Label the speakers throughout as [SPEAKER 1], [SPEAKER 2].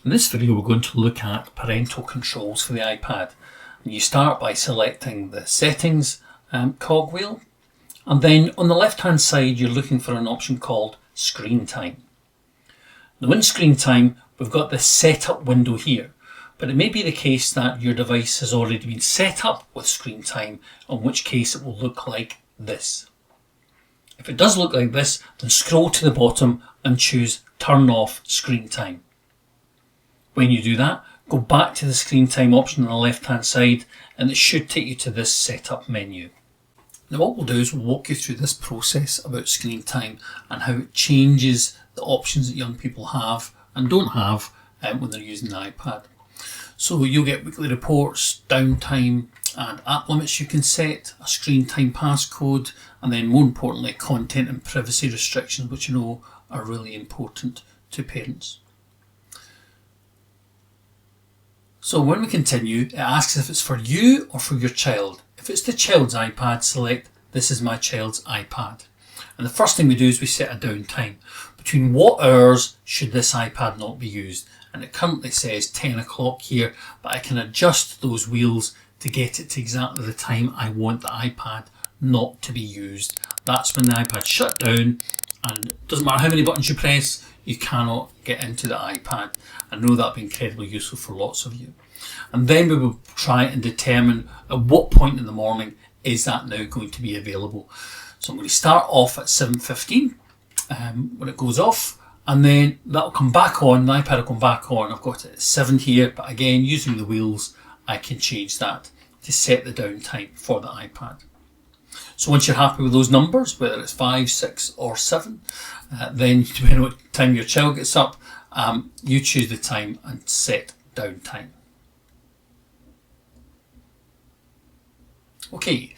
[SPEAKER 1] In this video we're going to look at parental controls for the iPad. And you start by selecting the settings cogwheel, and then on the left hand side you're looking for an option called screen time. Now in screen time we've got this setup window here, but it may be the case that your device has already been set up with screen time, in which case it will look like this. If it does look like this, then scroll to the bottom and choose turn off screen time. When you do that, go back to the screen time option on the left hand side and it should take you to this setup menu. Now what we'll do is we'll walk you through this process about screen time and how it changes the options that young people have and don't have when they're using the iPad. So you'll get weekly reports, downtime and app limits you can set, a screen time passcode, and then more importantly content and privacy restrictions, which you know are really important to parents. So when we continue, it asks if it's for you or for your child. If it's the child's iPad, select this is my child's iPad. And the first thing we do is we set a downtime. Between what hours should this iPad not be used? And it currently says 10 o'clock here, but I can adjust those wheels to get it to exactly the time I want the iPad not to be used. That's when the iPad shut down, and it doesn't matter how many buttons you press, you cannot get into the iPad. I know that'll be incredibly useful for lots of you. And then we will try and determine at what point in the morning is that now going to be available. So I'm going to start off at 7:15 when it goes off, and then that'll come back on, the iPad will come back on. I've got it at 7 here, but again using the wheels I can change that to set the downtime for the iPad. So once you're happy with those numbers, whether it's 5, 6 or 7, then depending on what time your child gets up, you choose the time and set downtime. Okay,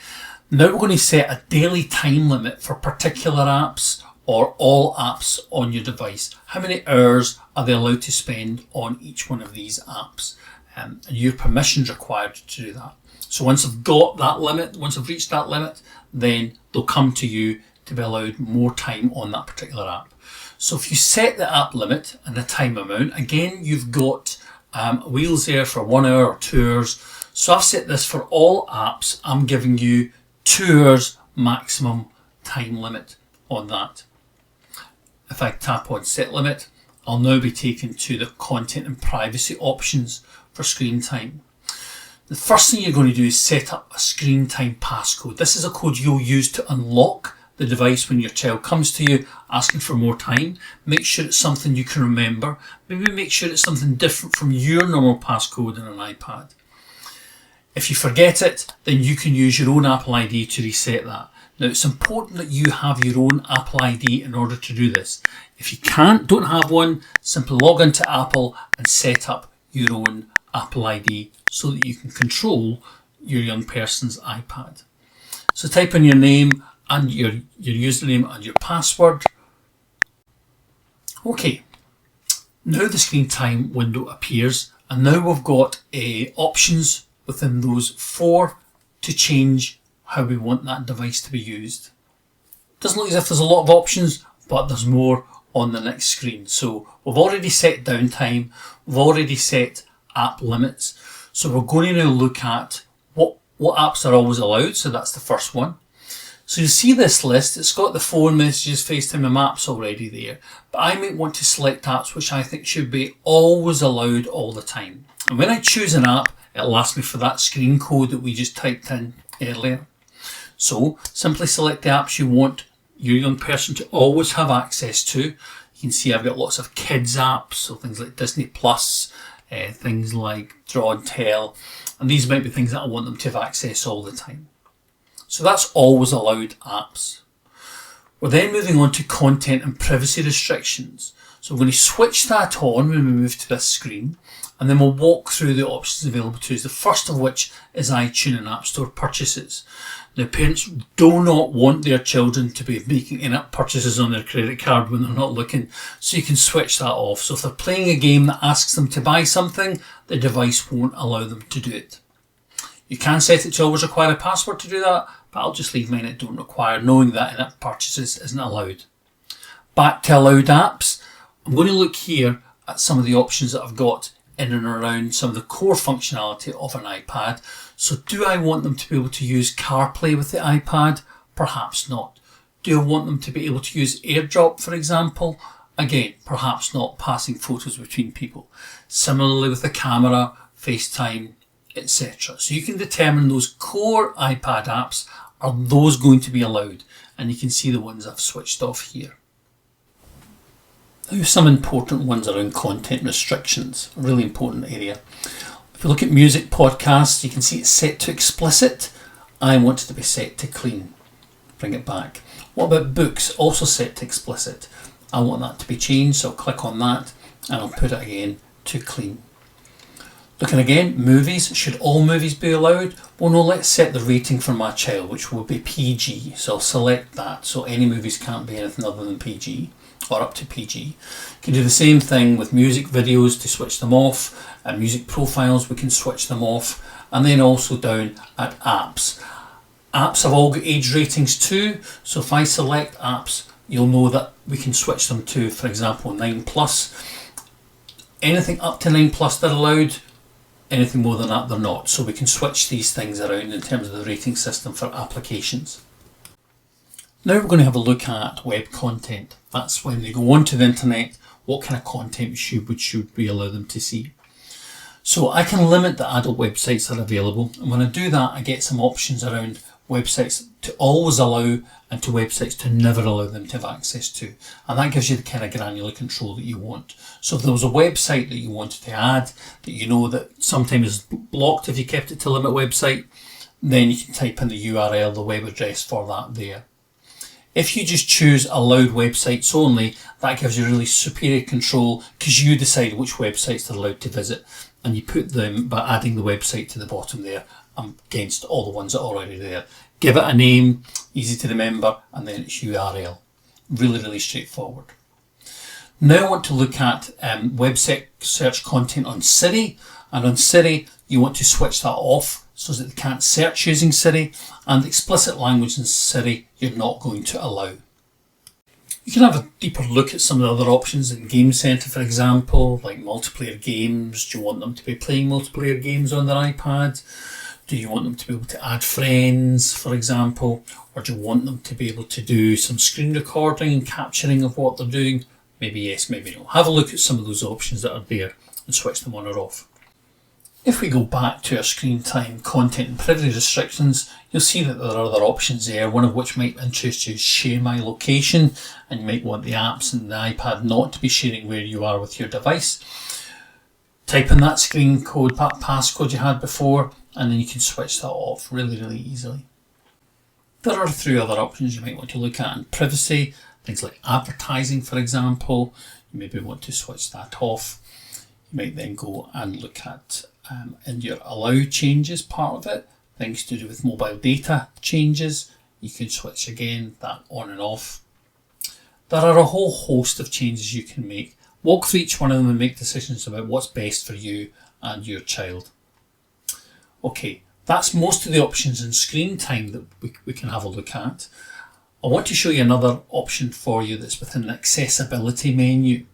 [SPEAKER 1] now we're going to set a daily time limit for particular apps or all apps on your device. How many hours are they allowed to spend on each one of these apps? And your permission's required to do that. So once I've got that limit, once I've reached that limit, then they'll come to you to be allowed more time on that particular app. So if you set the app limit and the time amount, again you've got wheels there for 1 hour or 2 hours. So I've set this for all apps. I'm giving you 2 hours maximum time limit on that. If I tap on set limit, I'll now be taken to the content and privacy options for screen time. The first thing you're going to do is set up a screen time passcode. This is a code you'll use to unlock the device when your child comes to you asking for more time. Make sure it's something you can remember. Maybe make sure it's something different from your normal passcode on an iPad. If you forget it, then you can use your own Apple ID to reset that. Now it's important that you have your own Apple ID in order to do this. If you don't have one, simply log into Apple and set up your own Apple ID so that you can control your young person's iPad. So type in your name and your username and your password. Okay, now the screen time window appears, and now we've got options within those 4 to change how we want that device to be used. Doesn't look as if there's a lot of options, but there's more on the next screen. So we've already set downtime, we've already set app limits. So we're going to now look at what apps are always allowed. So that's the first one. So you see this list, it's got the phone, messages, FaceTime and maps already there. But I might want to select apps which I think should be always allowed all the time. And when I choose an app, it'll ask me for that screen code that we just typed in earlier. So simply select the apps you want your young person to always have access to. You can see I've got lots of kids apps, so things like Disney Plus, things like Draw and Tell, and these might be things that I want them to have access all the time. So that's always allowed apps. We're then moving on to content and privacy restrictions. So we're going to switch that on when we move to this screen, and then we'll walk through the options available to us, the first of which is iTunes and App Store purchases. Now parents do not want their children to be making in-app purchases on their credit card when they're not looking, so you can switch that off. So if they're playing a game that asks them to buy something, the device won't allow them to do it. You can set it to always require a password to do that, but I'll just leave mine at don't require, knowing that in-app purchases isn't allowed. Back to allowed apps. I'm going to look here at some of the options that I've got in and around some of the core functionality of an iPad. So do I want them to be able to use CarPlay with the iPad? Perhaps not. Do I want them to be able to use AirDrop, for example? Again, perhaps not, passing photos between people. Similarly with the camera, FaceTime, etc. So you can determine those core iPad apps, are those going to be allowed? And you can see the ones I've switched off here. Now some important ones around content restrictions, a really important area. If you look at music podcasts, you can see it's set to explicit. I want it to be set to clean. Bring it back. What about books? Also set to explicit. I want that to be changed, so I'll click on that and I'll put it again to clean. Looking again, movies. Should all movies be allowed? Well, no, let's set the rating for my child, which will be PG. So I'll select that. So any movies can't be anything other than PG or up to PG. You can do the same thing with music videos to switch them off. And music profiles, we can switch them off. And then also down at apps. Apps have all got age ratings too. So if I select apps, you'll know that we can switch them to, for example, 9+. Anything up to 9+, they're allowed. Anything more than that, they're not. So we can switch these things around in terms of the rating system for applications. Now we're going to have a look at web content. That's when they go onto the internet, what kind of content should we allow them to see. So I can limit the adult websites that are available. And when I do that, I get some options around websites to always allow and to websites to never allow them to have access to. And that gives you the kind of granular control that you want. So if there was a website that you wanted to add, that you know that sometimes is blocked if you kept it to limit website, then you can type in the URL, the web address for that there. If you just choose allowed websites only, that gives you really superior control because you decide which websites they're allowed to visit, and you put them by adding the website to the bottom there against all the ones that are already there. Give it a name, easy to remember, and then it's URL. Really, really straightforward. Now I want to look at website search content on Siri, and on Siri you want to switch that off so that they can't search using Siri, and explicit language in Siri you're not going to allow. You can have a deeper look at some of the other options in Game Center, for example, like multiplayer games. Do you want them to be playing multiplayer games on their iPad? Do you want them to be able to add friends, for example? Or do you want them to be able to do some screen recording and capturing of what they're doing? Maybe yes, maybe no. Have a look at some of those options that are there and switch them on or off. If we go back to our screen time, content and privacy restrictions, you'll see that there are other options there, one of which might interest you is share my location, and you might want the apps and the iPad not to be sharing where you are with your device. Type in that screen code, passcode you had before, and then you can switch that off really, really easily. There are 3 other options you might want to look at in privacy, things like advertising, for example. You maybe want to switch that off. You might then go and look at in your allow changes part of it, things to do with mobile data changes. You can switch again that on and off. There are a whole host of changes you can make. Walk through each one of them and make decisions about what's best for you and your child. Okay, that's most of the options in screen time that we can have a look at. I want to show you another option for you that's within the accessibility menu.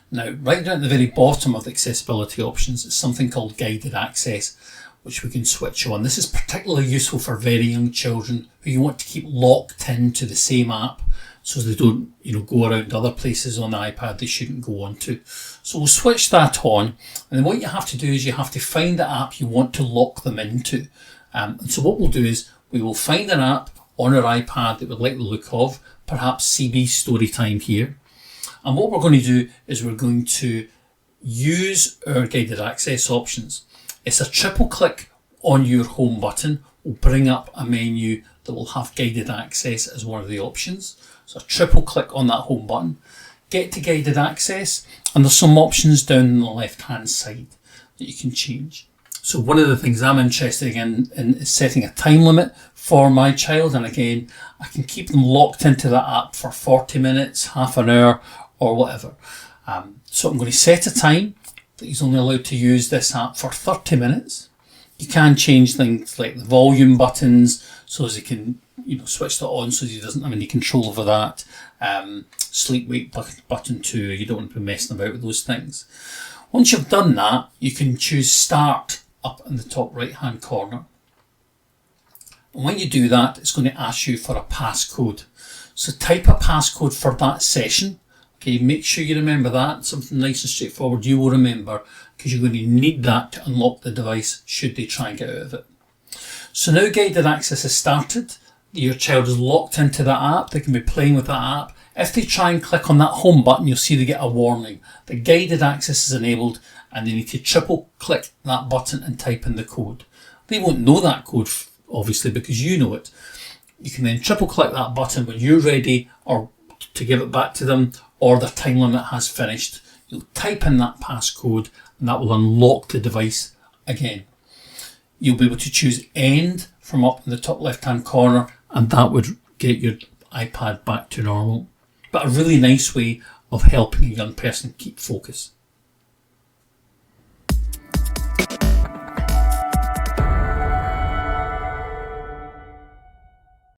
[SPEAKER 1] Now, right down at the very bottom of the accessibility options is something called guided access, which we can switch on. This is particularly useful for very young children who you want to keep locked into the same app so they don't, go around other places on the iPad they shouldn't go onto. So we'll switch that on, and then what you have to do is you have to find the app you want to lock them into. And so what we'll do is we will find an app on our iPad that we like the look of, perhaps CB Storytime here. And what we're going to do is we're going to use our guided access options. It's a triple click on your home button will bring up a menu that will have guided access as one of the options. So a triple click on that home button, get to guided access, and there's some options down the left hand side that you can change. So one of the things I'm interested in is setting a time limit for my child, and again I can keep them locked into that app for 40 minutes, half an hour, or whatever. So I'm going to set a time that he's only allowed to use this app for 30 minutes. You can change things like the volume buttons so as he can switched it on so he doesn't have any control over that. Sleep wake button 2, you don't want to be messing about with those things. Once you've done that, you can choose Start up in the top right hand corner. And when you do that, it's going to ask you for a passcode. So type a passcode for that session. Okay, make sure you remember that. Something nice and straightforward you will remember, because you're going to need that to unlock the device should they try and get out of it. So now guided access has started. Your child is locked into that app. They can be playing with that app. If they try and click on that home button, you'll see they get a warning. The guided access is enabled and they need to triple click that button and type in the code. They won't know that code, obviously, because you know it. You can then triple click that button when you're ready, or to give it back to them, or the time limit has finished. You'll type in that passcode and that will unlock the device again. You'll be able to choose End from up in the top left hand corner, and that would get your iPad back to normal. But a really nice way of helping a young person keep focus.